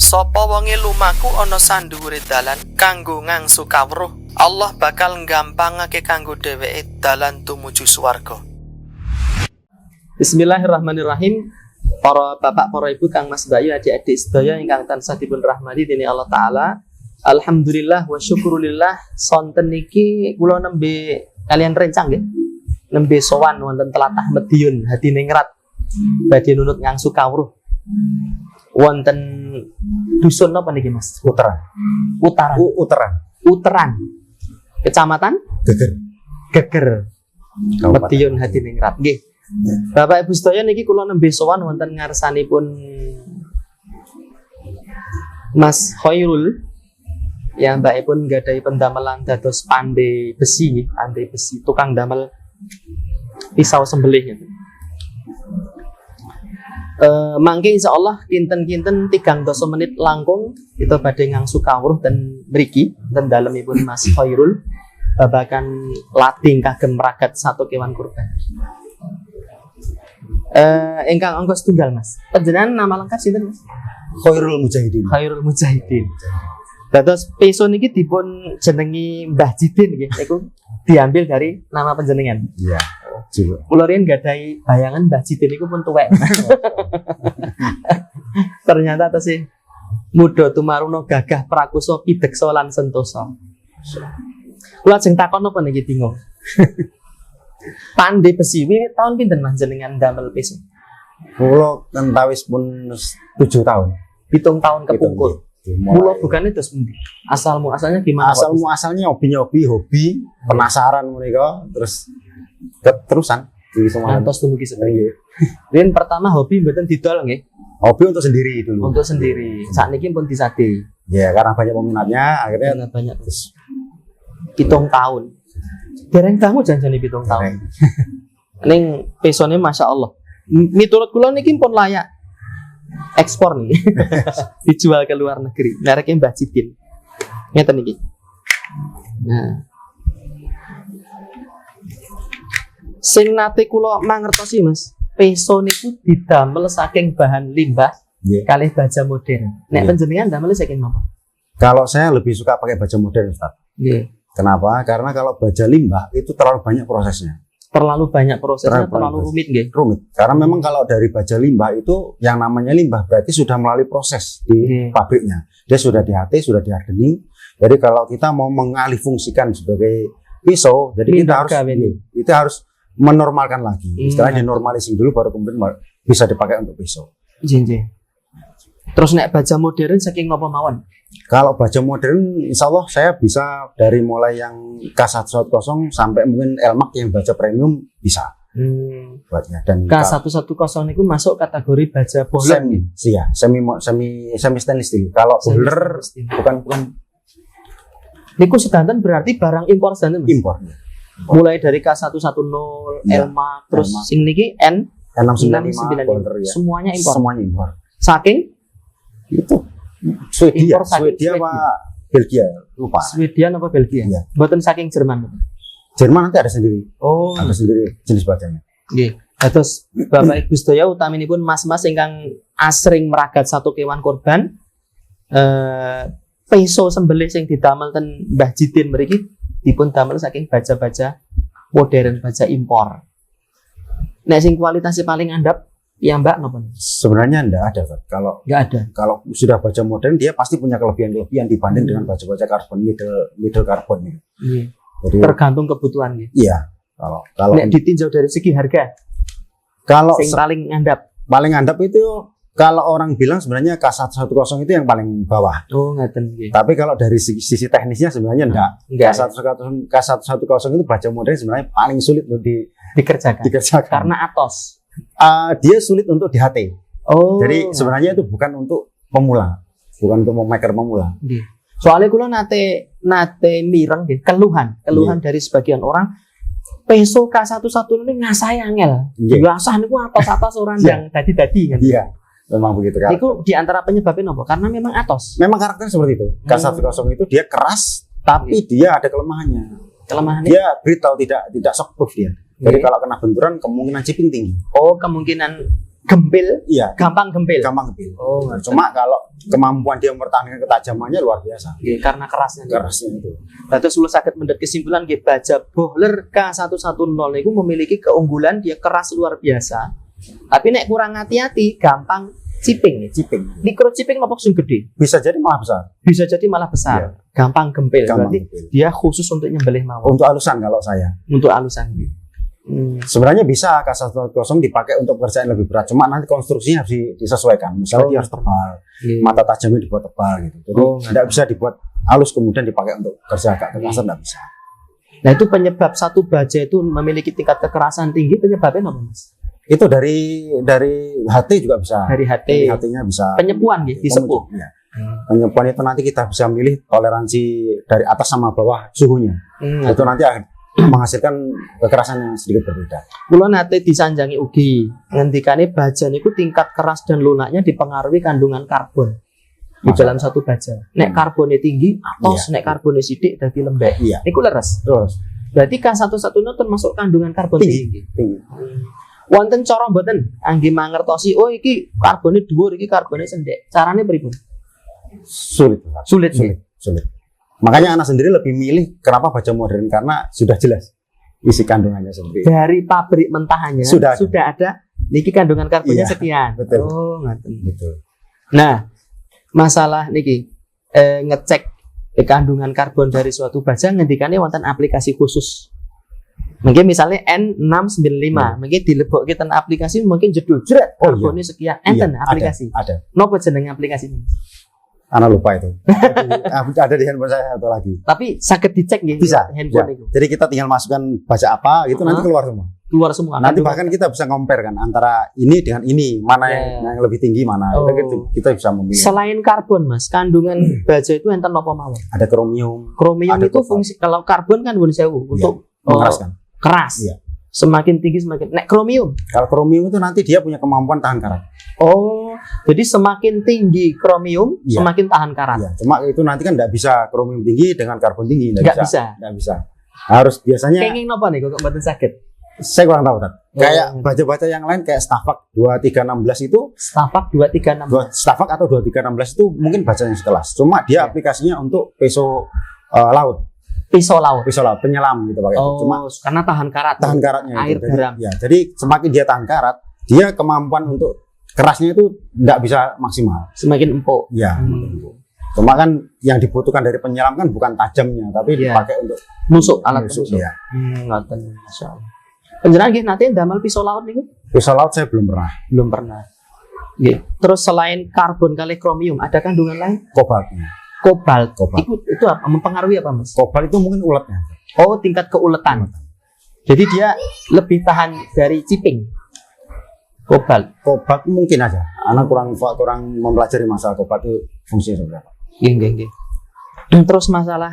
Sapa wonge lumaku ana sandhuwure dalan kanggo ngangsu kawruh, Allah bakal nggampangake kanggo dheweke dalan tumuju swarga. Bismillahirrahmanirrahim. Para bapak, para ibu, kang mas bayu, adik-adik sedaya ingkang tansah dipun rahmati dening Allah taala. Alhamdulillah wa syukurillah, sonten niki kula nembe kalian rencang nggih. Nembe sowan wonten tlatah Medion Hadiningrat badhe nunut ngangsu kawruh. Wonten dusun napa niki Mas? Uteran. Kecamatan Geger. Medion Hadiningrat. Nggih. Bapak Ibu sedaya niki kula nembe sowan wonten ngarsanipun Mas Khairul yang mbakipun nggadahi pendamelan dados pandai besi, tukang damel pisau sembelih. Mangke insyaallah kinten-kinten 3 menit langkung kita badhe ngangsu kawruh ten mriki ten dalemipun Mas Khairul babagan lading kagem ragat satu kewan kurban. Ingkang angka setunggal Mas. Panjenengan nama lengkap sinten Mas? Khairul Mujahidin. Dados peso niki dipun jenengi Mbah Jidin nggih. Niku diambil dari nama panjenengan. Iya. Kula riyen gadahi bayangan Mbah Jidin niku pun tuwek. Ternyata tesih muda tumaruna gagah prakusa pideksa lan sentosa. Kula ajeng takon napa niki bingung. Pandai besi wiwit tahun pinten Mas jenengan damel peso? Kula kentawis pun 7 tahun. 7 tahun kepungkur. Mula bukannya terus asalnya gimana? Asalnya hobi, penasaran mereka, terus keterusan di semua. Terus tumugi sebenarnya. Riyen pertama hobi mboten didol nggih. Hobi untuk sendiri dulu. Untuk sendiri. Sakniki pun disade. Ya, karena banyak peminatnya, akhirnya banyak terus. 7 tahun. Dereng tamu janjane 7 tahun. Ning pesone masyaallah. Miturut kula niki pun layak ekspor nih. Dijual ke luar negeri. Mereknya Mbah Jidin. Ngeten niki. Nah. Sing nate kula mangertosi Mas, peso niku didamel saking bahan limbah kalih baja modern. Nek panjenengan damel saking napa? Kalau saya lebih suka pakai baja modern, Ustaz. Nggih. Kenapa? Karena kalau baja limbah itu terlalu banyak prosesnya. Terlalu rumit nggih. Rumit. Karena memang kalau dari baja limbah itu yang namanya limbah berarti sudah melalui proses di pabriknya. Dia sudah di-HT, sudah di-hardening. Jadi kalau kita mau mengalihfungsikan sebagai pisau, jadi kita harus menormalkan lagi. Istilahnya dinormalisasi dulu baru kemudian bisa dipakai untuk pisau. Nggih. Terus nek baja modern saking napa mawon? Kalau baja modern, insya Allah saya bisa dari mulai yang K110 sampai mungkin Elmax yang baja premium bisa. Buatnya. Dan K110 itu masuk kategori baja bohler. Semi stainless steel. Kalau bohler bukan. Niku sedanten berarti barang impor sedanten. Impor. Mulai dari K110, Elmax, terus sing niki N695 bohler ya. Semuanya impor. Saking itu Swedia apa Belgia lupa. Swedia apa Belgia? Iya. Buatan saking Jerman. Jerman nanti ada sendiri. Oh, ada sendiri jenis bajanya. Nggih. Terus Bapak Ibu sedaya utaminipun mas-mas ingkang asring meragat satu kewan kurban, peso sembelih sing didamel ten Mbah Jidin mriki dipun damel saking baja-baja modern, baja impor. Nek sing kualitasnya paling andap ya Mbak napa? Sebenarnya enggak ada, Pak. Enggak ada. Kalau sudah baja modern dia pasti punya kelebihan dibanding dengan baja-baja karbon middle karbon ini. Iya. Jadi tergantung kebutuhan ya. Iya. Kalau nek ditinjau dari segi harga. Kalau sing paling andap itu kalau orang bilang sebenarnya K110 itu yang paling bawah. Oh, ngeten nggih. Tapi kalau dari sisi teknisnya sebenarnya enggak. K110 itu baja modern sebenarnya paling sulit untuk dikerjakan. Karena atos. Dia sulit untuk di-HT. Oh. Jadi sebenarnya itu bukan untuk pemula, bukan untuk maker pemula. Soalnya kula nate mireng nggih, keluhan dari sebagian orang peso K110 ini ngasah angel. Ngasah niku atos-atos orang yang dadi-dadi kan. Iya. Memang begitu kan. Niku di antara penyebabnya apa? Karena memang atos. Memang karakternya seperti itu. K110 itu dia keras, tapi dia ada kelemahannya. Dia brittle, tidak shockproof dia. Jadi kalau kena benturan kemungkinan chipping tinggi. Oh, kemungkinan Gempil, Iya, gampang gempil. gampang kepil. Oh, ngerti. Cuma kalau kemampuan dia mempertahankan ketajamannya luar biasa. Nggih, karena kerasnya. Kerasnya itu. Dados kula saged mendhet kesimpulan nggih baja bohler K110 niku memiliki keunggulan dia keras luar biasa. Tapi nek kurang hati-hati gampang ciping. Ciping. Microchipping apa sing gede? Bisa jadi malah besar. Bisa jadi malah besar. Iya. Gampang gempil. Gampang Berarti kepil. dia khusus untuk nyembelih mawon. Untuk alusan kalau saya. Untuk alusan. Sebenarnya bisa K110 dipakai untuk pekerjaan yang lebih berat. Cuma nanti konstruksinya harus disesuaikan. Misalnya dia harus tebal. Iya. Mata tajamnya dibuat tebal gitu. Jadi tidak bisa dibuat halus kemudian dipakai untuk kerja agak kekerasan, tidak bisa. Nah itu penyebab satu baja itu memiliki tingkat kekerasan tinggi, penyebabnya apa Mas? Itu dari HT juga bisa. Dari HT. Dari HT-nya bisa. Penyepuan gitu, disepuh. Ya. Penyepuan itu nanti kita bisa milih toleransi dari atas sama bawah suhunya. Itu nanti akan menghasilkan kekerasan yang sedikit berbeda. Kula nate disanjangi ugi ngendikane baja niku tingkat keras dan lunaknya dipengaruhi kandungan karbon di dalam satu baja. Nek karbonnya tinggi, atos, nek karbonnya sidik dadi lembek. Iya. Niku leres. Terus Berarti K110 termasuk kandungan karbon tinggi. tinggi. Wonten cara mboten angge mangertosi, oh iki karbonnya dhuwur, iki karbonnya sendek. Carane pripun? Sulit. Sulit. Makanya anak sendiri lebih milih kenapa baja modern karena sudah jelas isi kandungannya sendiri. Dari pabrik mentahannya Sudah ada niki kandungan karbonnya Iya, sekian. betul. Oh, ngaten. Betul. Nah, masalah niki ngecek kandungan karbon dari suatu baja ngendikane wonten aplikasi khusus. Mungkin misalnya N695, mungkin dilebokke ten aplikasi mungkin jedul jret karbonnya sekian. Enten aplikasi. Ada. Napa jenenge aplikasi ini? Anak lupa itu. Ada di handphone saya satu lagi. Tapi sakit dicek nggih Bisa. handphone itu. Jadi kita tinggal masukkan baca apa gitu nanti keluar semua. Keluar semua. Nanti bahkan kita bisa compare kan antara ini dengan ini, mana yang lebih tinggi mana. Oh. Kita bisa memilih. Selain karbon Mas, kandungan baja itu enten apa mawon? Ada kromium, Kromium Ada itu kobalt. fungsi kalau karbon kan nuwun sewu untuk mengeraskan. keras. Iya. Semakin tinggi semakin. Nek kromium. Kalau kromium itu nanti dia punya kemampuan tahan karat. Oh, jadi semakin tinggi kromium Iya. semakin tahan karat. Iya, cuma itu nanti kan tidak bisa kromium tinggi dengan karbon tinggi, Nggak bisa. Nggak bisa. Harus biasanya Kenging napa nih kok mboten sakit? saya kurang tahu Tat. Kayak Oh. baja-baja yang lain kayak Stafak 2316 itu Stapak 236. Stafak atau 2316 itu mungkin baja yang sekelas. Cuma dia Iya. aplikasinya untuk peso laut, Pisau laut. penyelam gitu pakai. Oh, Cuma karena tahan karat. tahan karatnya air itu. garam. Ya, jadi semakin dia tahan karat, dia kemampuan untuk kerasnya itu nggak bisa maksimal. Semakin empuk. Ya. Hmm. Cuma kan yang dibutuhkan dari penyelam kan bukan tajamnya, tapi Iya. dipakai untuk Nusuk alat nusuk. Ya. Ngoten masyaallah. Panjenengan nggih nate ndamel pisau laut niku? Pisau laut saya belum pernah. Belum pernah. Nggih. Terus selain karbon kali kromium, ada kandungan lain? Kobaltnya. Kobalt. Kobalt. Itu apa? Mempengaruhi apa, Mas? Kobalt itu mungkin uletnya. Oh, tingkat keuletan. Jadi dia lebih tahan dari ciping. Kobalt. Kobalt mungkin aja. Anak kurang mempelajari masalah kobalt itu fungsinya seperti apa. Nggih. Terus masalah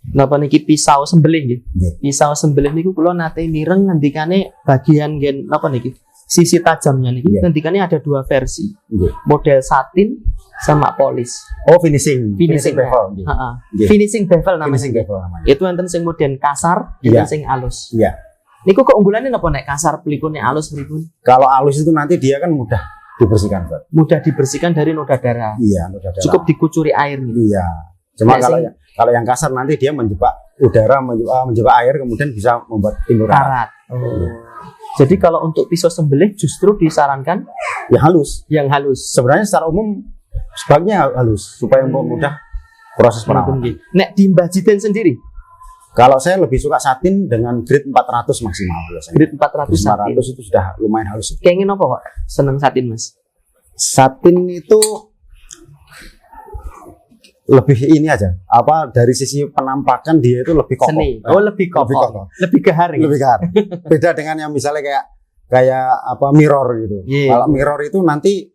napa niki pisau sembelih nggih. Nggih. Pisau sembelih niku kula nate mireng ngendikane bagian gen napa niki? Sisi tajamnya niki Iya. ngendikane ada dua versi. Nggih. Model satin sama polis. Oh, finishing bevel. Nggih. Heeh. Nggih. Finishing bevel namanya. Finishing bevel namanya. Itu enten sing model kasar, Iya. enten sing halus. Iya. Niku keunggulannya napa nek kasar pelipune halus pripun? Kalau halus itu nanti dia kan mudah dibersihkan, Bro. Mudah dibersihkan dari noda darah. Iya, mudah darah. Cukup dikucuri air nih. Iya. Cuma Nek kalau yang kasar nanti dia menjebak udara, menjebak air, kemudian bisa membuat timbul karat. karat. Jadi kalau untuk pisau sembelih justru disarankan Ya halus. yang halus. Sebenarnya secara umum sebaiknya halus supaya mudah proses perawatan. Nek di Mbah Jiden sendiri, Kalau saya lebih suka satin dengan grade 400 maksimal biasanya. grade 400 satin. 400 itu sudah lumayan halus. Kayaknya apa kok? Seneng satin, Mas? Satin itu lebih ini aja. Apa dari sisi penampakan dia itu lebih kokoh. Seni. Oh, lebih kokoh. Lebih gahar ya? Lebih gahar. Beda dengan yang misalnya kayak apa mirror gitu. Iya. Kalau mirror itu nanti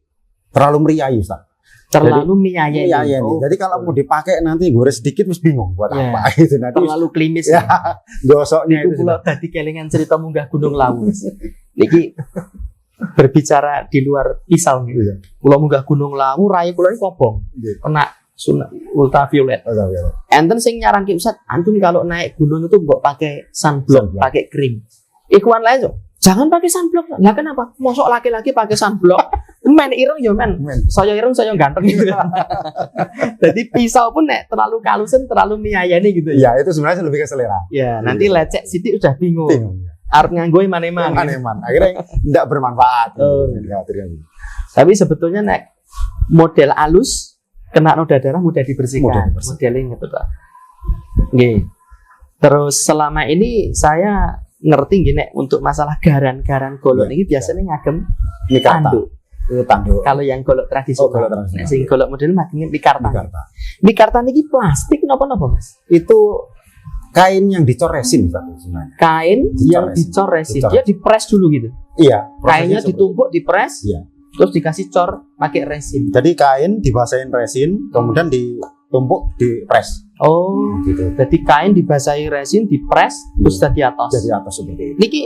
terlalu meriah, Ustaz. Terlalu miayai. Iya, Oh, jadi kalau mau dipakai nanti gores sedikit terus bingung buat Iya. apa gitu nanti. terlalu klimis Ya, ya. gosoknya Itu itu pula tadi kelingan cerita munggah Gunung Lawu. Niki berbicara di luar pisau nih. Iya. Kula munggah Gunung Lawu, rai kula iki kobong. Iya. Kena ultraviolet. Enten sing nyaranke Ustaz, antum kalau naik gunung itu mbok pakai sunblock, Sunblock. pakai krim. Ikhwan lain tuh Jangan pakai sunblock. Lah kenapa? Mosok laki-laki pakai sunblock. Men ireng ya men. Saya ireng saya ganteng gitu. Jadi pisau pun nek terlalu kalusen, terlalu miyayani gitu ya. Ya, itu sebenarnya lebih ke selera. Ya, nanti lecek sithik udah bingung. Bingung. Arep nganggo eman-eman. Akhirnya tidak bermanfaat. Oh. Tapi sebetulnya nek model alus kena noda darah mudah dibersihkan. Modeling gitu ta. Nggih. Terus selama ini saya ngerti gini untuk masalah garan-garan golok ini biasanya ngagem tanduk. Tanduk. Kalau yang golok tradisional, tradisional. sing golok model makin mikarta. Mikarta. Mikarta niki plastik napa Mas? Itu kain yang dicor resin sebenarnya. Kain yang dicor resin. Dia dipres dulu gitu. Iya. Kainnya ditumpuk, dipres. Iya. Terus dikasih cor pakai resin. Jadi kain dibasahin resin, kemudian ditumpuk, dipres. Oh, gitu. Jadi kain dibasahi resin, dipres, terus di atas. Jadi atas seperti itu. Niki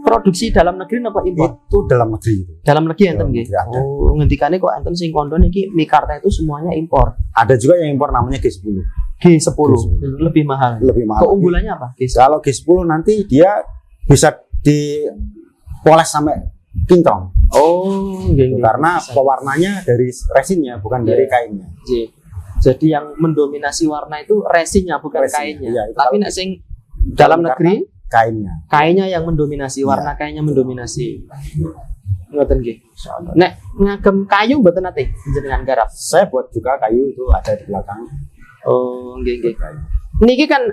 produksi dalam negeri apa impor? Itu dalam negeri itu. Dalam negeri enten nggih. Ada. Oh, ngendikane kok enten sing kondo niki mikarta itu semuanya impor. Ada juga yang impor namanya G10. G10. Lebih mahal. Lebih mahal. Keunggulannya apa? G10. Kalau G10 nanti dia bisa dipoles sampai kinclong. Oh, nggih. Karena pewarnanya dari resinnya bukan dari kainnya. Jadi yang mendominasi warna itu resinnya bukan kainnya. Iya, tapi nek sing dalam negeri kainnya. Kainnya yang mendominasi, warna kainnya mendominasi. Ngoten nggih. Nek ngagem kayu mboten nate jenengan garap. Saya buat juga kayu itu ada di belakang. Oh, nggih. Niki kan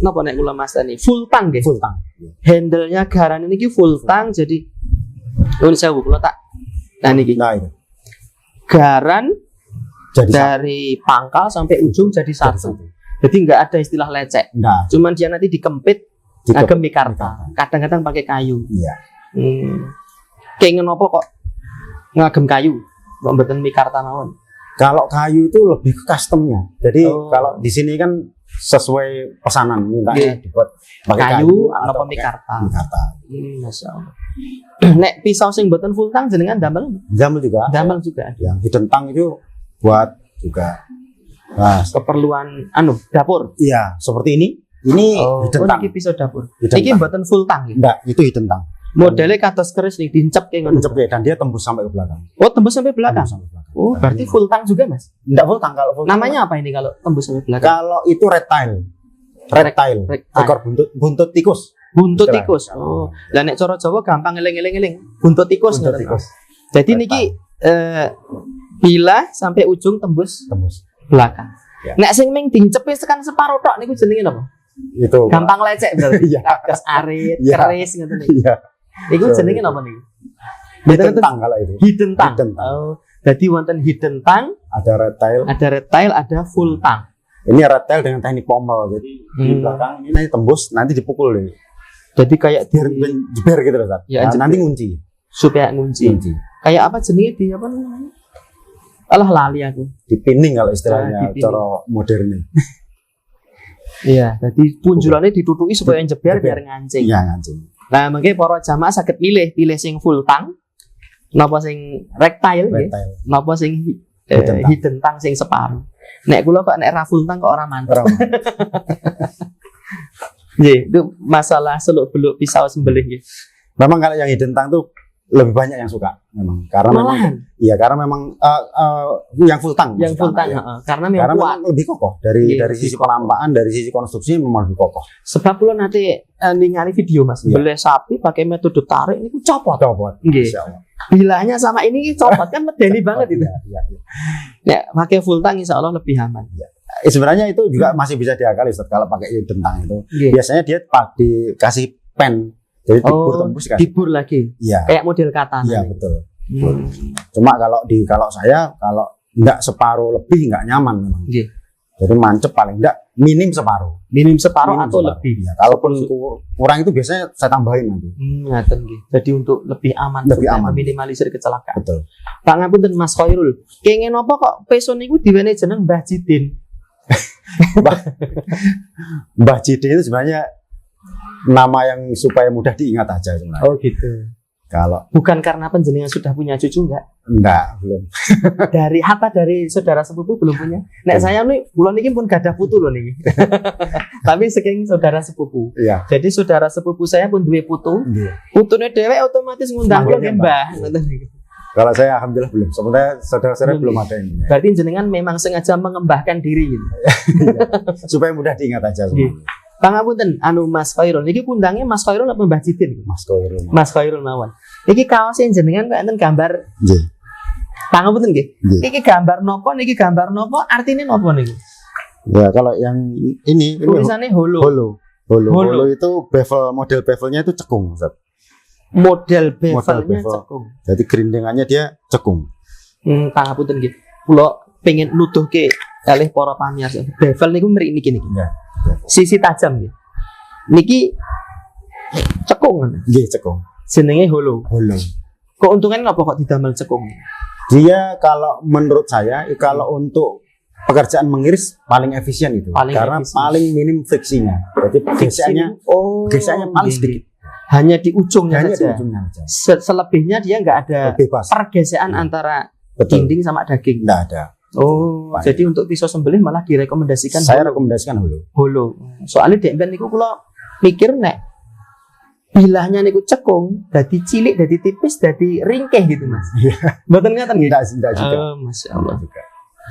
napa nek kula Mas tani full tang nggih. Full tang. Handle-nya garan niki full tang jadi saya kula tak. Nah niki. Nah itu. Garan Jadi dari pangkal sampai ujung jadi satu. Jadi nggak ada istilah lecek. Nah. Cuman dia nanti dikempit ngagem mikarta. Kadang-kadang pakai kayu. Iya. Kenging apa kok ngagem kayu? Kok mboten mikarta mawon? Kalau kayu itu lebih ke customnya. Jadi kalau di sini kan sesuai pesanan mintanya dibuat pakai kayu atau mikarta. Masya Allah. Nek pisau sing mboten full tang jenengan damel? Damel juga. Damel juga. Yang hidden tang itu buat juga keperluan dapur. Iya, seperti ini. Ini hidden tang. Ini pisau dapur. Iki mboten full tang ya? Enggak, itu hidden tang. Modelnya kados keris nih, dincep kayak ngono. Dincep dan dia tembus sampai ke belakang. Oh, tembus sampai belakang. Oh, berarti full tang juga, Mas? Enggak full tang kalau full. Namanya apa ini kalau tembus sampai belakang? Kalau itu reptile. Ekor buntut tikus. Buntut tikus. Oh, lah nek cara Jawa gampang eling-eling. Buntut tikus. Jadi niki bila sampai ujung tembus belakang. Ya. Nek sing ming dincep tekan separo tok niku jenenge napa? Itu gampang lecek berarti. Kados arit, keris ngoten niku. Iya. Iku jenenge napa niku? Hidden tang kalau itu. Hidden tang. Oh, jadi wonten hidden tang, ada reptile, ada full tang. Ini reptile dengan teknik pommel. Jadi di belakang ini nanti tembus, nanti dipukul deh. Jadi kayak jeber gitu loh, ya, nanti ngunci. Supaya ngunci. Kayak apa jenenge di apa namanya? Alah lali aku. Dipinning kalau istilahnya cara modern. Iya, jadi punjulannya ditutupi supaya jeber biar ngancing. Iya, ngancing. Nah, mungkin para jamaah saged pilih sing full tang, napa sing reptile nggih, napa sing hidden tang sing separuh. Nek kula kok nek ra full tang kok ora mantep. Nggih, itu masalah seluk-beluk pisau sembelih nggih. Memang kalau yang hidden tang tuh lebih banyak yang suka memang karena memang yang full tang karena memang kuat, lebih kokoh dari sisi pelampaan, dari sisi konstruksi memang lebih kokoh. Sebab lo nanti ningali video Mas, beli sapi pakai metode tarik ini copot nggih. Bilanya sama ini copot kan medeni banget itu. Ya, pakai full tang insya Allah lebih aman. Sebenarnya itu juga masih bisa diakali Ustaz, kalau pakai hidden tang itu. Biasanya dia dikasih pen. Jadi tembus kan. Dibur lagi. Iya. Kayak model katana. Iya, betul. Cuma kalau saya kalau enggak separuh lebih enggak nyaman memang. Iya. Jadi mancep paling enggak minim separuh atau lebih. Ya, kalaupun kurang itu biasanya saya tambahin nanti. Ngaten nggih. Jadi untuk lebih aman meminimalisir kecelakaan. Betul. Pak ngapunten Mas Khairul. Kenging napa kok peson niku diwene jeneng Mbah Jidin? Mbah Jidin itu sebenarnya nama yang supaya mudah diingat aja sebenarnya. Oh gitu. Kalau Bukan karena panjenengan sudah punya cucu enggak, belum. dari saudara sepupu belum punya. Nek saya nih kula niki pun gadah putu lho niki. Tapi saking saudara sepupu. Iya. Jadi saudara sepupu saya pun duwe putu. Iya. Putune dhewe otomatis ngundang kula Manggilnya nggih Mbah. Ngoten niku. Kalau saya alhamdulillah belum. Sebenarnya saudara-saudara Belum. belum ada yang punya. Berarti jenengan memang sengaja mengembahkan diri gitu. Supaya mudah diingat aja Iya. semua. Pangapunten anu Mas Khairul niki kundangnya Mas Khairul apa Mbah Jidin? Mas Koirul. Mas Khairul mawon. Niki kaosnya jenengan kok enten gambar Nggih. pangapunten nggih. Nggih. Niki gambar nopo, niki gambar nopo, artinya nopo niku? Ya, kalau yang ini Tulisannya holo. holo. Holo. Holo itu model bevelnya itu cekung, Ustaz. Model bevelnya bevel. cekung. Jadi gerindengannya dia cekung. Pangapunten nggih. Kula pengen nuduhke kalih para pamirsa. Bevel niku mriki niki. Ya. Sisi tajam nggih. Niki cekung. Nggih, cekung. Jenenge holo. Holo. Keuntungannya apa kok didamel cekung? Dia kalau menurut saya kalau untuk pekerjaan mengiris paling efisien itu. Paling karena efisien. paling minim friksinya. Jadi gesekannya gesekannya paling sedikit. Hanya di ujungnya Hanya di saja. ujungnya aja. Selebihnya dia nggak ada Bebas. pergesekan Iya. antara Betul. dinding sama daging. Enggak ada. Oh, Baik. jadi untuk pisau sembelih malah direkomendasikan Saya holo. rekomendasikan holo. Holo. Soalnya dek ben niku kula mikir nek bilahnya niku cekung, dadi cilik, dadi tipis, dadi ringkeh gitu Mas. Mboten ngaten nggih. Enggak juga. Masya Allah. Enggak juga.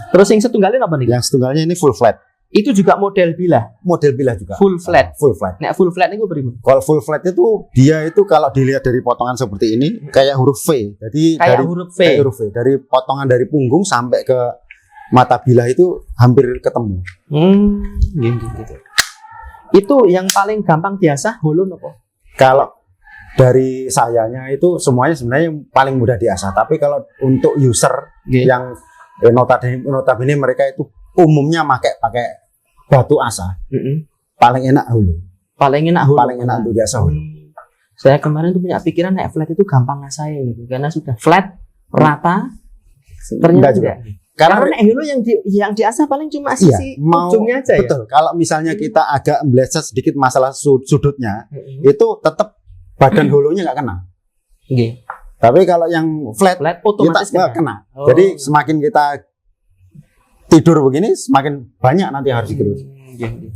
Terus yang setunggalin apa nih? Yang setunggalnya ini full flat. Itu juga model bilah, Model bilah juga. full flat. Full flat. Nek full flat niku bagaimana? Kalau full flat itu dia itu kalau dilihat dari potongan seperti ini kayak huruf V. Jadi Kayak dari huruf V. kayak huruf V. Dari potongan dari punggung sampai ke mata bilah itu hampir ketemu. Gitu. Itu yang paling gampang diasah holo nopo? Kalau dari sayanya itu semuanya sebenarnya yang paling mudah diasah. Tapi kalau untuk user Nggih. yang notabene mereka itu umumnya pakai batu asah, paling enak hulu. Paling enak holo. Paling enak untuk diasah hulu. Saya kemarin tuh punya pikiran nek flat itu gampang ngasahnya gitu karena sudah flat rata. Ternyata Enggak juga. enggak. Karena Karena nek holo yang diasah paling cuma sisi ujungnya aja ya. betul. Kalau misalnya kita agak meleset sedikit masalah sudutnya, Mm-mm. itu tetap badan holonya nggak kena. Nggih. Tapi kalau yang flat, Flat otomatis kita nggak kena. Oh. Jadi semakin kita tidur begini, semakin banyak nanti yang harus digerus. Nggih.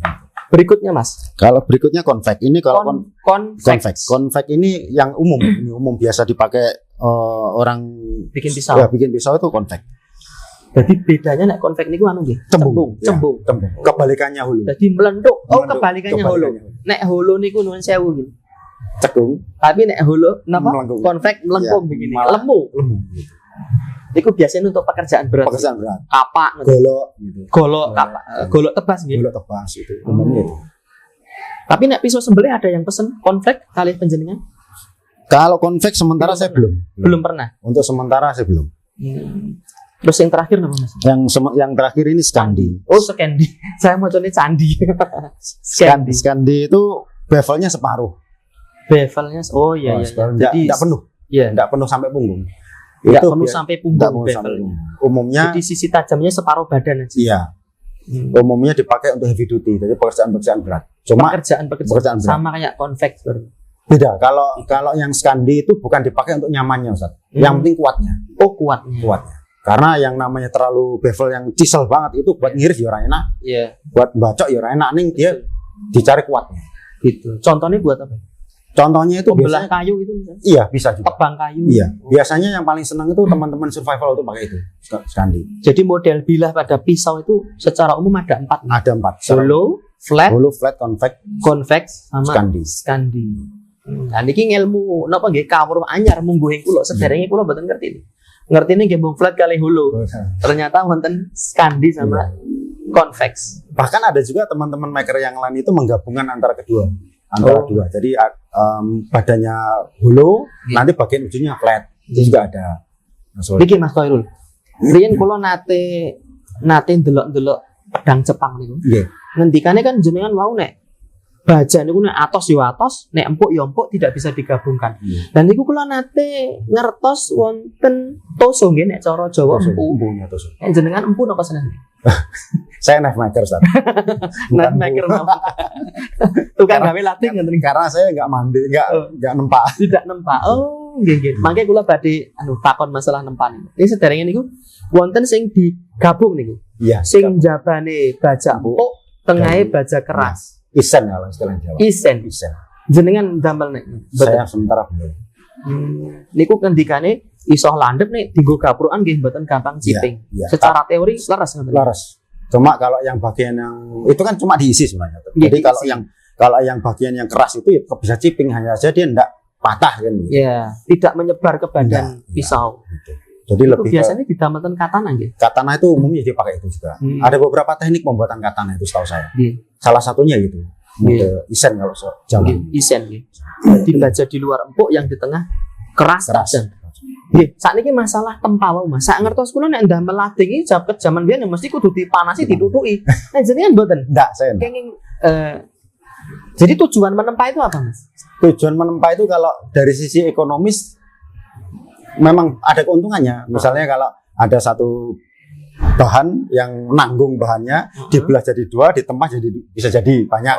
Berikutnya Mas. Kalau berikutnya konvek. Ini kalau Konvex. konvek ini yang umum, ini umum biasa dipakai orang Bikin pisau. ya, bikin pisau itu konvek. Jadi bedanya nek konvek niku anu nggih. Cembung. Cembung. Ya, cembung. Kebalikannya hulu. Jadi melenduk. Oh, Melenduk. kebalikannya holo. Nek holo niku nuwun sewu gitu. Cekung. Tapi nek holo napa? Melengkung. Konvek melengkung Ya, begini. malah Lemu. Lemu. Gitu. Niku biasanya untuk pekerjaan berat. Pekerjaan berat. Kapak, Golok. Gitu. golok, kapak, golok tebas nggih. Golok tebas itu. Umumnya itu. Tapi nek pisau sembelih ada yang pesen konvek kali penjenengan? Kalau konvek sementara Belum saya pernah. belum. Belum pernah. Untuk sementara saya belum. Terus yang terakhir apa Mas? Yang terakhir ini Scandi. Oh, Scandi. Saya mau coba candi. Scandi. Scandi itu bevelnya separuh. Bevelnya oh iya iya. Separuh. Jadi Nggak penuh, iya. nggak penuh sampai punggung. Enggak Itu penuh biar- sampai nggak punggung penuh sampai bevelnya. punggung. Umumnya, Jadi sisi tajamnya separuh badan aja. iya. Umumnya dipakai untuk heavy duty, jadi pekerjaan berat. Cuma Pekerjaan pekerjaan berat. sama kayak konvek sebenarnya. beda. Kalau yang Scandi itu bukan dipakai untuk nyamannya, Ustaz. Yang penting kuatnya, Oh, kuatnya. kuatnya. Karena yang namanya terlalu bevel yang chisel banget itu buat ngiris ya ora enak, Iya, buat bacok ya ora enak, ning dia dicari kuatnya. gitu. Contohnya buat apa? Contohnya itu Pembelah biasanya, kayu gitu misalnya. iya bisa juga. Tebang kayu. Iya, biasanya yang paling senang itu teman-teman survival itu pakai itu, Scandi. Jadi model bilah pada pisau itu secara umum ada 4. Ada 4. Holo, flat, Holo, flat, konvek, convex, sama Scandi. Scandi. Nah, niki ilmu napa nggih kawruh anyar mungguhing kula sederenge kula mboten ngerti. Ngertine nggih mung flat kali holo. Ternyata wonten Scandi sama convex. Bahkan ada juga teman-teman maker yang lain itu menggabungkan antara kedua, antara Oh. dua. Jadi badannya holo, Iya. nanti bagian ujungnya flat. Itu juga ada. Nah, sorry. Niki Mas Khairul. Riyen kula nate ndelok-ndelok pedang Jepang niku. Iya. Ngendikane kan jenengan wau nek baja niku nek atos yo atos, nek empuk yo empuk tidak bisa digabungkan. Iya. Dan niku kula nate ngertos wonten toso nggih nek cara Jawa Tusuk, empu. empunya tusuk. Nek jenengan empu napa seneng? Saya knife maker, Ustaz. Knife maker napa? Tukang Karena- gawe latih ngoten. Karena saya nggak mandi, nggak nempa. Tidak nempak. Oh, Oh, nggih. Mangke kula badhe takon masalah nempan. Ini sederenge niku wonten sing digabung niku. Iya. Sing jabane baja empuk, tengahe baja keras. Isen kalau istilah Jawa. Isen. Jenengan damel nek. Saya sementara belum. Niku kendikane iso landhep nek dienggo gaprukan nggih mboten gampang ciping. Iya. Secara teori laras ngoten. Laras. Cuma kalau yang bagian yang itu kan cuma diisi sebenarnya. Iya, Jadi diisi. kalau yang bagian yang keras itu ya bisa ciping, hanya saja dia enggak patah kan. Ya, tidak menyebar ke badan Enggak, pisau. Gitu. Jadi Itu lebih biasanya didamelten katana nggih. katana itu umumnya dia pakai itu juga. Ada beberapa teknik pembuatan katana itu setahu saya. Nggih. Salah satunya gitu. Mode isen kalau Jawa. Nggih, isen nggih. Jadi baja di luar empuk yang di tengah keras. Keras. Nggih, sakniki masalah tempau Mas. Sak ngertos kula nek ndamel lading iki jaman biyen ya mesti kudu dipanasi ditutuki. Nek jenengan mboten. Enggak, saya enggak. Kenging jadi tujuan menempa itu apa Mas? Tujuan menempa itu kalau dari sisi ekonomis memang ada keuntungannya. Misalnya kalau ada satu bahan yang nanggung bahannya dibelah jadi dua, ditempa jadi bisa jadi banyak.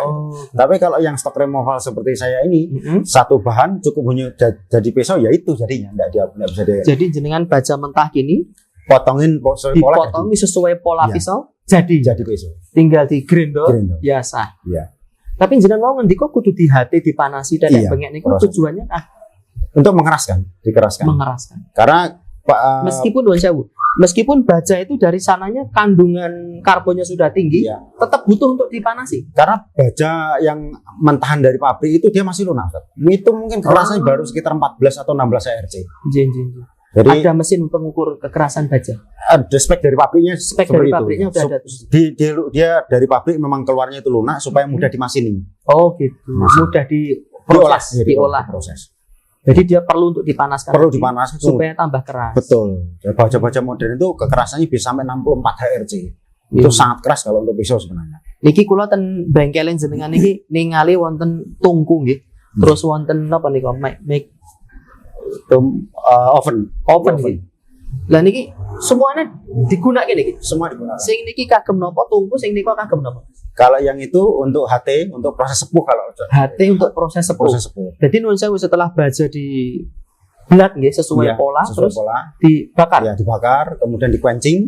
Tapi kalau yang stok removal seperti saya ini, satu bahan cukup hanya jadi pisau, ya itu jadinya enggak bisa dia. Jadi jenengan baja mentah gini Potongin dipotongi sesuai pola Iya. pisau jadi pisau. tinggal di grindo Grindo. biasa. Iya. Tapi jenengan mau ngendika kudu dihati dipanasi dan Iya, bengek niku proses. tujuannya Untuk dikeraskan. mengeraskan. Karena Meskipun baja itu dari sananya kandungan karbonnya sudah tinggi, Iya. tetap butuh untuk dipanasi. karena baja yang mentahan dari pabrik itu dia masih lunak. Ustaz. Itu mungkin kerasnya baru sekitar 14 atau 16 ARC. Jin. Jadi Ada mesin pengukur kekerasan baja. ada spek dari pabriknya Spek seperti dari pabriknya itu. udah ada. Dia dari pabrik memang keluarnya itu lunak supaya mudah dimasinin. Oh gitu. Masih. Mudah diolah. Proses. Jadi dia perlu untuk dipanaskan. Perlu lagi dipanaskan supaya tambah keras. Betul. Baja-baja modern itu kekerasannya bisa sampai 64 HRC. Itu sangat keras kalau untuk pisau sebenarnya. Niki kula ten bengkelen jenengan niki ningali wonten tungku nggih. Terus wonten apa niku make oven nggih. Lah niki semuanya digunakan niki. Semua digunakan. Sing niki kagem napa tungku, sing niki kagem napa? Kalau yang itu untuk HT, untuk proses sepuh kalau HT untuk proses sepuh. Jadi nuwun sewu setelah baja di belat nggih sesuai pola, sesuai terus pola. dibakar. Ya, dibakar, kemudian dikencing.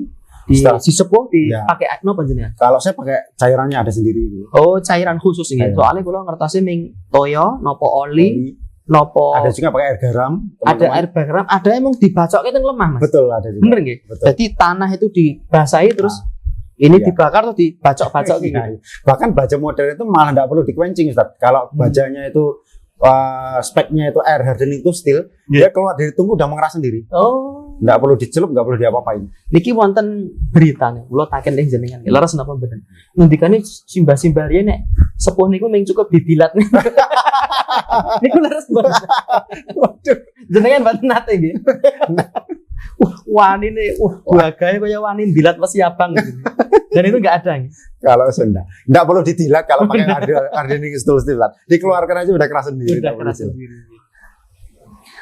Disepuh dipakai napa jenengan? Kalau saya pakai cairannya ada sendiri itu. Oh, cairan khusus nggih. Soalnya kula ngertose ming toyo napa oli, napa ada juga pakai air garam. ada air garam, ada emang dibacokke teng lemah, Mas. Betul, ada juga. Bener nggih? Betul. Jadi tanah itu dibasahi terus ini dibakar terus dibacok-bacok gitu. Bahkan baja modern itu malah tidak perlu dikencing, Ustaz. Kalau bajanya itu speknya itu air hardening itu steel, dia keluar dari tungku udah mengeras sendiri. Oh, Nggak perlu dicelup, nggak perlu diapa-apain. niki wonten berita nih, kula taken deh jenengan. Leres napa mboten? Ngendikane simbah-simbah riyen nek sepuh niku mung cukup didilat. Niku leres mboten? Waduh, jenengan mboten nate nggih. Wanine, gagahe kaya wani dilat Mas Abang gitu. Dan itu enggak ada. Kalau senda, nggak perlu didilat kalau pakai hardening steel. Dikeluarkan aja udah keras sendiri. Udah keras sendiri.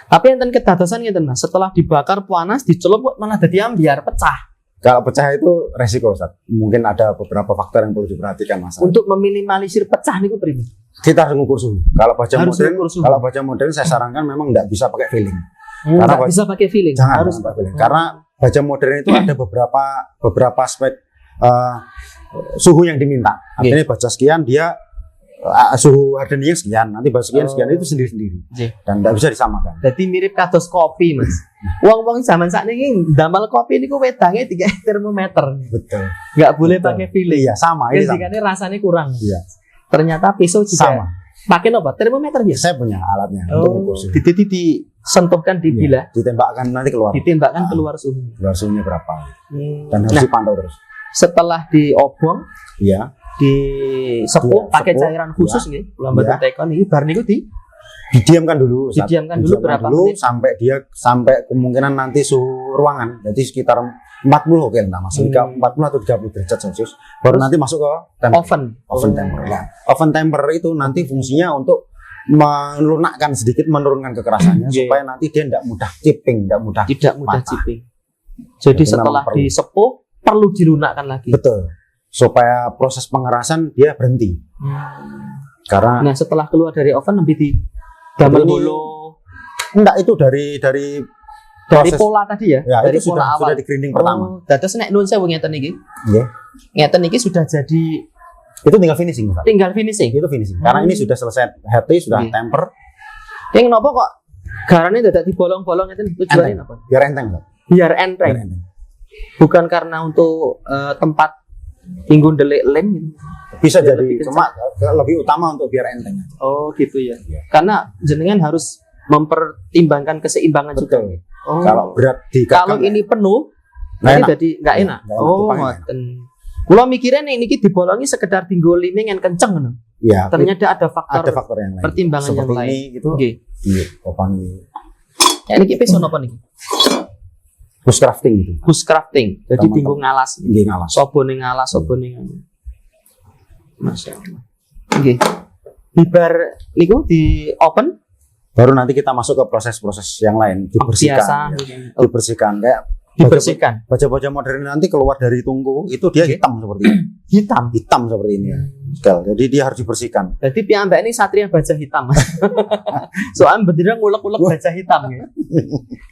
Tapi enten kedadosan ngeten Mas, setelah dibakar panas dicelup kok malah dadi ambyar pecah. Kalau pecah itu resiko, Ustaz. Mungkin ada beberapa faktor yang perlu diperhatikan, Mas. Untuk meminimalisir pecah niku pripun? Kita harus ngukur suhu. Kalau baja modern saya sarankan memang nggak bisa pakai filling. Karena Nggak bisa pakai feeling. Jangan Harus pakai filling. Karena baja modern itu ada beberapa spek suhu yang diminta. Artinya baja sekian dia suhu hardeningnya sekian, nanti baja sekian itu sendiri-sendiri. Dan nggak bisa disamakan. Jadi mirip kados kopi, Mas. Wong-wong zaman sakniki ndamel kopi niku wedange 3 termometer. Betul. Nggak boleh pakai feeling. Iya, sama. Ini sama. Ketikane rasanya kurang. Iya. Ternyata pisau juga Sama. pakai apa? Termometer ya? Saya punya alatnya untuk ukur suhu. Jadi disentuhkan di bilah, Ditembakkan nanti keluar. ditembakkan keluar suhu. Keluar suhunya berapa? Dan harus dipantau terus. Setelah diobong, Iya. disepuh pakai cairan khusus nggih. Kula mboten tekon iki bar niku didiamkan dulu. Didiamkan dulu berapa menit? sampai kemungkinan nanti suhu ruangan. Jadi sekitar 40 oke enggak masuk 40 atau 30 derajat Celcius. Baru nanti masuk ke oven temper. Ya. Oven temper itu nanti fungsinya untuk melunakkan sedikit, menurunkan kekerasannya supaya nanti dia tidak mudah chipping, tidak mudah chipping. Jadi setelah disepuh perlu dilunakkan lagi. Betul. Supaya proses pengerasan dia berhenti. Karena setelah keluar dari oven nanti di damel holo Enggak, itu dari Dari proses. pola tadi ya? Ya, Dari itu pola awal. sudah di grinding pertama. Dados nek nuwun sewu ngeten iki. Iya. Ngeten iki sudah jadi Itu tinggal finishing, Ustaz. tinggal finishing. Itu finishing. Karena ini sudah selesai headly, sudah Iya. temper, Yang nopo kok garane dadak dibolong-bolong ngeten tujuannya enteng. apa? Biar enteng, Ustaz. Biar Biar enteng. enteng. Bukan karena untuk tempat tinggu ndelik lem gitu. Bisa Biar jadi lebih cuma lebih utama untuk biar enteng. Oh, gitu ya. Iya. Karena jenengan harus mempertimbangkan keseimbangan juga. Betul. Oh. Kalau berat di Kalau ini penuh, Nggak nanti enak. jadi nggak enak. Nggak enak, Oh, kupangnya nggak ngoten. Kula mikirnya nih niki dibolongi sekedar tinggal liming yang kenceng ngono. ya Ternyata ada faktor, ada faktor yang lain. pertimbangan Seperti yang lain. ini gitu. Nggih. Iya, kopang ini. Ya niki pison apa niki? Bush crafting gitu. Bush crafting. Jadi Teman-teman. tinggal ngalas. Nggih ngalas. Sobone ngalas, sobone ngono. Masya Allah. Nggih. Bibar niku di open Baru nanti kita masuk ke proses-proses yang lain, dibersihkan. biasa Ya. Dibersihkan kayak dibersihkan. baja-baja modern nanti keluar dari tungku itu dia Oke. hitam seperti ini. Hitam. Hitam seperti ini ya. Sekal. Jadi dia harus dibersihkan. Jadi piyambak ini satria baja hitam. Soalnya bener ngulek-ngulek baja hitam ya.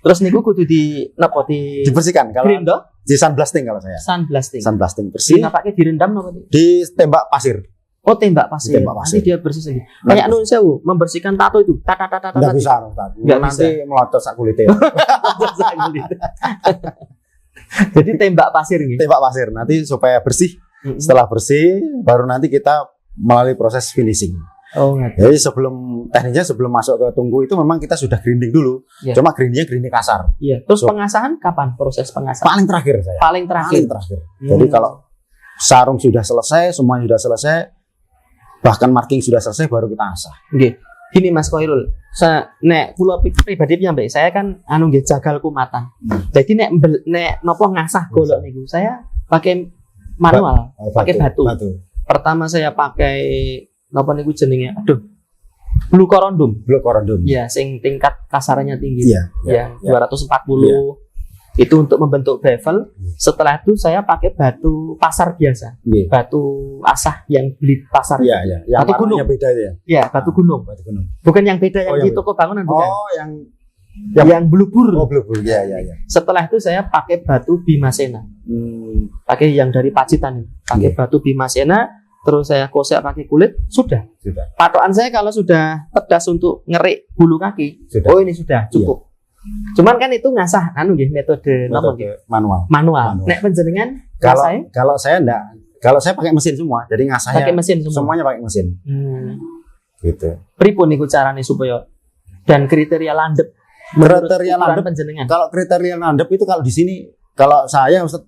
Terus niku kudu di napa di Dibersihkan kalau green do? di sunblasting kalau saya. Sunblasting. Sunblasting bersih, Napaknya direndam napa nih? ditembak pasir. Oh, tembak pasir. Ditembak pasir. Nanti dia bersih sendiri. Kayak nun sewu, membersihkan tato itu. Tata. Enggak bisa, Ustaz. Nggak Nanti melotot sak kulitnya. Jadi tembak pasir gitu. Tembak pasir nanti supaya bersih. Setelah bersih baru nanti kita melalui proses finishing. Oh, ngerti. Jadi tekniknya sebelum masuk ke tungku itu memang kita sudah grinding dulu. Iya. Cuma grindingnya grinding kasar. Iya. Terus So- pengasahan kapan proses pengasahan? Paling terakhir saya. Paling terakhir. Paling terakhir. Jadi kalau sarung sudah selesai, semuanya sudah selesai, bahkan marking sudah selesai, baru kita asah. Nggih. Gini Mas Khairul, nek kula pribadi piyambak saya kan anu nggih jagal kumatan. Jadi nek nopo ngasah golok niku saya pakai manual, pakai batu. Pertama saya pakai napa niku jenenge? Aduh. Blue corundum. Blue corundum. Ya, sing tingkat kasarannya tinggi. Iya. Ya, 240. Itu untuk membentuk bevel. Setelah itu saya pakai batu pasar biasa. Iya. Batu asah yang beli pasar. Iya, iya. Yang Batu gunung. warnanya beda ya. Ya, batu gunung. Batu gunung. Bukan yang beda yang Oh, di yang toko bangunan bukan. Oh, yang Yang blubur. oh blue. Iya, iya, iya. Setelah itu saya pakai batu Bimasena. Pakai yang dari Pacitan ini. Pakai Iya. batu Bimasena, terus saya kosek pakai kulit, sudah. Sudah. Patokan saya kalau sudah pedas untuk ngerik bulu kaki, Sudah. oh ini sudah cukup. Cuman kan itu ngasah anu nggih metode napa nggih? Metode manual. Manual. Manual. Nek panjenengan Kalau ngasahnya kalau saya enggak, kalau saya pakai mesin semua. Jadi ngasahnya pakai mesin semua. semuanya pakai mesin. Gitu. Pripun niku carane supaya dan kriteria landep. Kriteria ukuran landep. panjenengan. Kalau kriteria landep itu kalau di sini kalau saya Ustaz,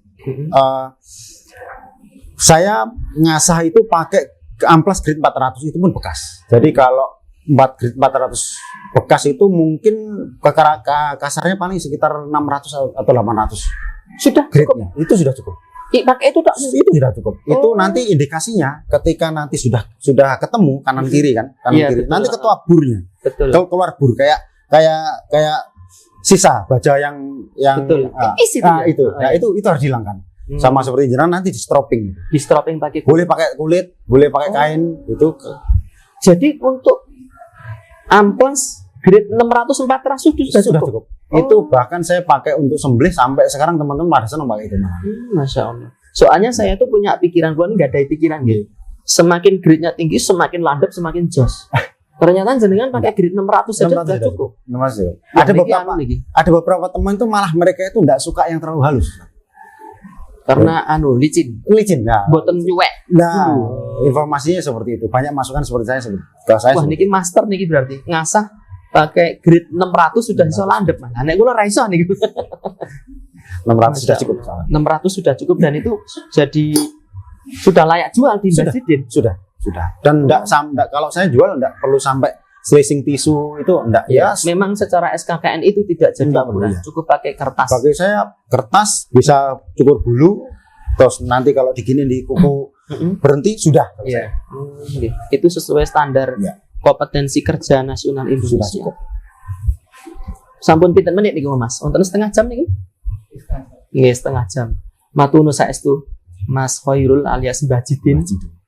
saya ngasah itu pakai amplas grade 400 itu pun bekas. Jadi kalau grade 400 bekas itu mungkin kasarnya paling sekitar 600 atau 800 Sudah cukup. grade-nya. Itu sudah cukup. Pakai itu tak Itu sudah cukup. Itu Oh. nanti indikasinya ketika nanti sudah ketemu kanan kiri kan, kanan Iya, kiri. betul. Nanti ketua burnya. betul. Kalau keluar bur kayak sisa baja yang Betul. Tipis itu ya? itu. Oh, Nah, iya. itu harus dihilangkan. Sama seperti jenengan nanti di stropping. di stropping pakai. Boleh pakai kulit, boleh pakai Oh. kain, itu Jadi untuk amplas grade 600 400 itu sudah sudah cukup. cukup. Itu bahkan saya pakai untuk sembelih sampai sekarang teman-teman pada senang pakai itu. Masya Allah. Soalnya saya tuh punya pikiran, gua nggak ada pikiran gitu. Semakin grade-nya tinggi, semakin landep, semakin jos. Ternyata jenengan pakai grade 600 saja 600 sudah sudah cukup. Mas, ya. Nah, Ada niki beberapa anu niki. ada beberapa teman itu malah mereka itu enggak suka yang terlalu halus. Karena anu licin, Licin. Nah, boten nyuwek. nah informasinya seperti itu. Banyak masukan seperti saya kalau saya Wah, seperti niki master niki berarti ngasah pakai grade 600 sudah iso landep, Mas. Nek kula ra iso niki. 600 sudah Masya cukup. Allah. 600 sudah cukup dan itu jadi sudah layak jual di Sudah. Masjidin. Sudah. Dan enggak kalau saya jual enggak perlu sampai slicing tisu itu enggak ya. Memang secara SKKN itu tidak jadi Enggak perlu, murah. ya. Cukup pakai kertas. Bagi saya kertas bisa cukur bulu, terus nanti kalau digini di kuku berhenti sudah. Iya. Oke. Itu sesuai standar Iya. kompetensi kerja nasional Sudah Indonesia. cukup. Sampun pinten menit niku Mas? Wonten setengah jam niku? Nggih, setengah jam. Matur nuwun saestu Mas Khairul alias Mbah Jidin.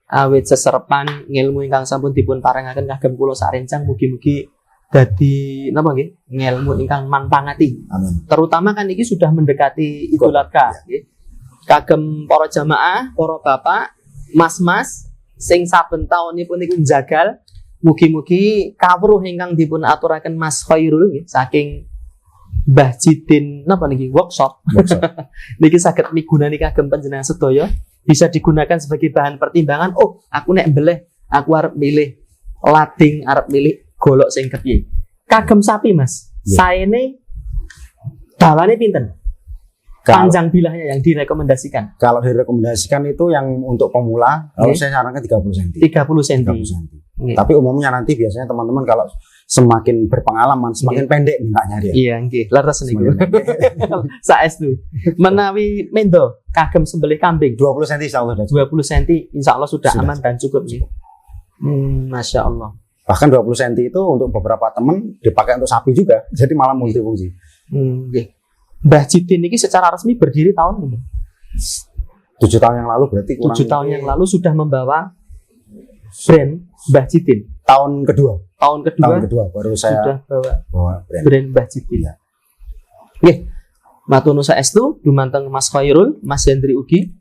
Awit seserepan ngilmu ingkang sampun dipun parengaken kagem kula sarencang mugi-mugi dadi napa nggih ngelmu ingkang manpangati. Amin. Terutama kan iki sudah mendekati Idul Adha nggih. Kagem para jamaah, para bapak, mas-mas sing saben taunipun niku njagal mugi-mugi kawruh ingkang dipun aturaken Mas Khairul nggih saking Mbah Jidin napa niki workshop. Niki saged migunani kagem panjenengan sedaya, bisa digunakan sebagai bahan pertimbangan. Oh, aku nek mbeleh aku arep milih lading, arep milih golok sing kepiye. Kagem sapi, Mas. Saene dawane pinten? Panjang bilahnya yang direkomendasikan. Kalau direkomendasikan itu yang untuk pemula, kalau saya sarankan 30 cm. 30 cm. 30 cm. Tapi umumnya nanti biasanya teman-teman kalau semakin berpengalaman, semakin pendek mintanya dia. Iya, nggih. Leres niku. Saestu. Menawi mendo kagem sembelih kambing 20 cm insyaallah sudah. 20 cm insyaallah sudah aman dan cukup nggih. Masya Allah. Bahkan 20 cm itu untuk beberapa teman dipakai untuk sapi juga. Jadi malah multifungsi. Nggih. Mbah Jidin ini secara resmi berdiri tahun ini. 7 tahun yang lalu berarti 7 tahun yang lalu sudah membawa brand Mbah Jidin. Tahun kedua baru saya sudah bawa brand Mbah Jidin. Ya. Nggih. Matur nuwun saestu dumateng Mas Khairul, Mas Hendri ugi,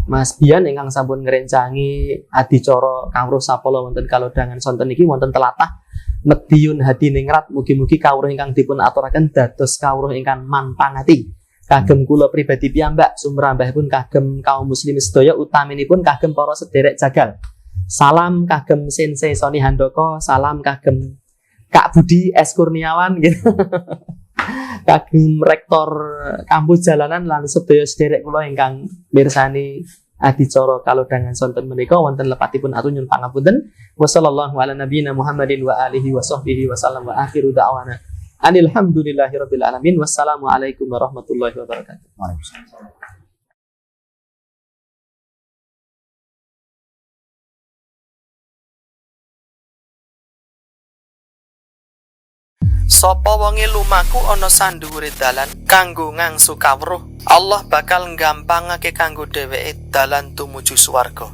Mas Bian ingkang sampun ngrencangi adicara kawruh sapala wonten kalodhangan sonten iki wonten tlatah Mediun Hadiningrat. Mugi-mugi kawruh ingkang dipun aturaken dados kawruh ingkang manpangati kagem kula pribadi piyambak, sumrambahipun kagem kaum muslim sedaya, utaminipun kagem para sederek jagal. Salam kagem Sensei Sony Handoko, salam kagem Kak Budi S Kurniawan gitu. Kagem Rektor Kampus Jalanan lan sedaya sederek kula ingkang mirsani adicara kalodhangan sonten menika wonten lepatipun atur nyuwun pangapunten. Wassallallahu ala nabiyyina Muhammadin wa alihi wa sahbihi wasallam wa akhiru da'wana alhamdulillahirabbil alamin. Wassalamu alaikum warahmatullahi wabarakatuh. Waalaikumsalam. Sapa wonge lumaku ana sandhuwure dalan kanggo ngangsu kawruh, Allah bakal nggampangake kanggo dheweke dalan tumuju swarga.